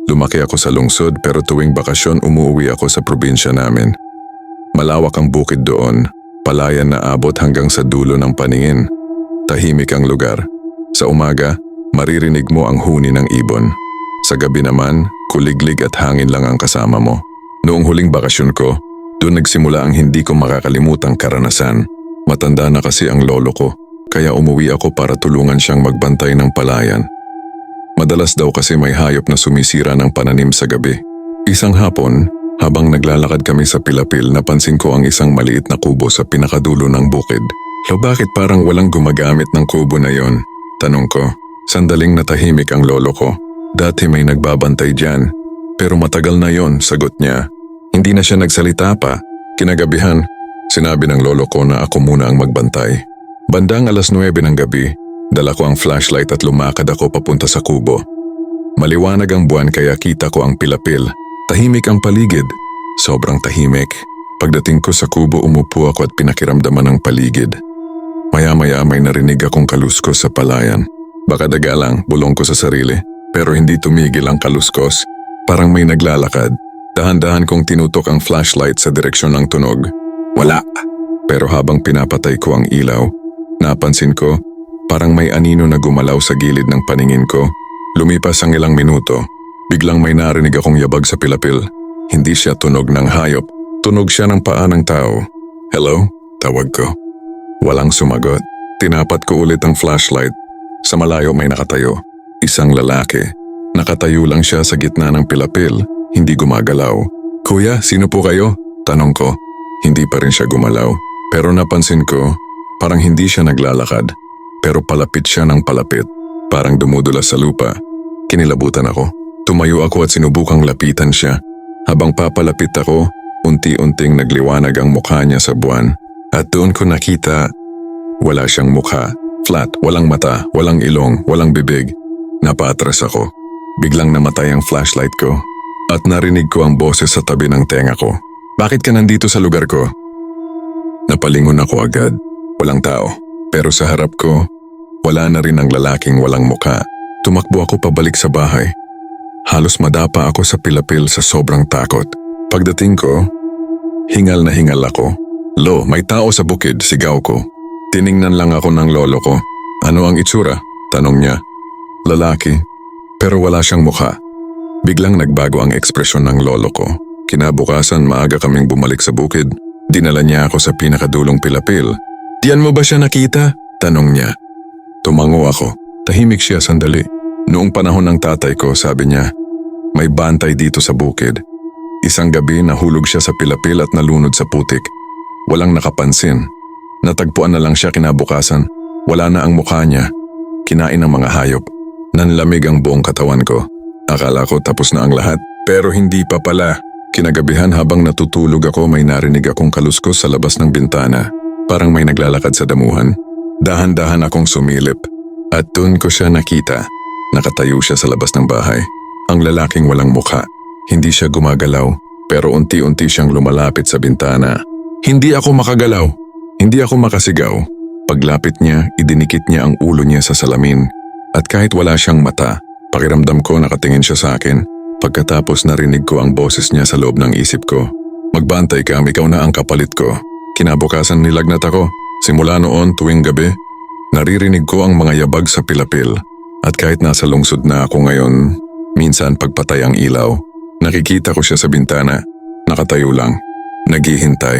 Lumaki ako sa lungsod pero tuwing bakasyon umuwi ako sa probinsya namin. Malawak ang bukid doon, palayan na abot hanggang sa dulo ng paningin. Tahimik ang lugar. Sa umaga, maririnig mo ang huni ng ibon. Sa gabi naman, kuliglig at hangin lang ang kasama mo. Noong huling bakasyon ko, doon nagsimula ang hindi ko makakalimutang karanasan. Matanda na kasi ang lolo ko, kaya umuwi ako para tulungan siyang magbantay ng palayan. Madalas daw kasi may hayop na sumisira ng pananim sa gabi. Isang hapon, habang naglalakad kami sa Pilapil, napansin ko ang isang maliit na kubo sa pinakadulo ng bukid. Bakit parang walang gumagamit ng kubo na yon? Tanong ko. Sandaling natahimik ang lolo ko. Dati may nagbabantay dyan, pero matagal na yon, sagot niya. Hindi na siya nagsalita pa. Kinagabihan, sinabi ng lolo ko na ako muna ang magbantay. Bandang 9:00 ng gabi, dala ko ang flashlight at lumakad ako papunta sa kubo. Maliwanag ang buwan kaya kita ko ang Pilapil. Tahimik ang paligid. Sobrang tahimik. Pagdating ko sa kubo, umupo ako at pinakiramdaman ang paligid. Maya-maya may narinig akong kaluskos sa palayan. Baka daga lang, bulong ko sa sarili. Pero hindi tumigil ang kaluskos. Parang may naglalakad. Dahan-dahan kong tinutok ang flashlight sa direksyon ng tunog. Wala. Pero habang pinapatay ko ang ilaw, napansin ko parang may anino na gumalaw sa gilid ng paningin ko. Lumipas ang ilang minuto. Biglang may narinig akong yabag sa Pilapil. Hindi siya tunog ng hayop. Tunog siya ng paa ng tao. Hello? Tawag ko. Walang sumagot. Tinapat ko ulit ang flashlight. Sa malayo may nakatayo. Isang lalaki. Nakatayo lang siya sa gitna ng Pilapil. Hindi gumagalaw. Kuya, sino po kayo? Tanong ko. Hindi pa rin siya gumalaw. Pero napansin ko, parang hindi siya naglalakad. Pero palapit siya ng palapit. Parang dumudulas sa lupa. Kinilabutan ako. Tumayo ako at sinubukang lapitan siya. Habang papalapit ako, unti-unting nagliwanag ang mukha niya sa buwan. At doon ko nakita, wala siyang mukha. Flat, walang mata, walang ilong, walang bibig. Napaatras ako. Biglang namatay ang flashlight ko. At narinig ko ang boses sa tabi ng tenga ko. Bakit ka nandito sa lugar ko? Napalingon ako agad. Walang tao. Pero sa harap ko, wala na rin ang lalaking walang mukha. Tumakbo ako pabalik sa bahay. Halos madapa ako sa Pilapil sa sobrang takot. Pagdating ko, hingal na hingal ako. Lo, may tao sa bukid, sigaw ko. Tiningnan lang ako ng lolo ko. Ano ang itsura? Tanong niya. Lalaki, pero wala siyang mukha. Biglang nagbago ang ekspresyon ng lolo ko. Kinabukasan maaga kaming bumalik sa bukid. Dinala niya ako sa pinakadulong Pilapil. Diyan mo ba siya nakita? Tanong niya. Tumango ako. Tahimik siya sandali. Noong panahon ng tatay ko, sabi niya, may bantay dito sa bukid. Isang gabi nahulog siya sa Pilapil at nalunod sa putik. Walang nakapansin. Natagpuan na lang siya kinabukasan. Wala na ang mukha niya. Kinain ng mga hayop. Nanlamig ang buong katawan ko. Akala ko tapos na ang lahat, pero hindi pa pala. Kinagabihan habang natutulog ako, may narinig akong kaluskos sa labas ng bintana. Parang may naglalakad sa damuhan. Dahan-dahan akong sumilip. At doon ko siya nakita. Nakatayo siya sa labas ng bahay. Ang lalaking walang mukha. Hindi siya gumagalaw, pero unti-unti siyang lumalapit sa bintana. Hindi ako makagalaw. Hindi ako makasigaw. Paglapit niya, idinikit niya ang ulo niya sa salamin. At kahit wala siyang mata, pakiramdam ko nakatingin siya sa akin. Pagkatapos narinig ko ang boses niya sa loob ng isip ko. Magbantay ka, ikaw na ang kapalit ko. Kinabukasan nilagnat ako. Simula noon tuwing gabi, naririnig ko ang mga yabag sa Pilapil. At kahit nasa lungsod na ako ngayon, minsan pagpatay ang ilaw, nakikita ko siya sa bintana, nakatayo lang, naghihintay.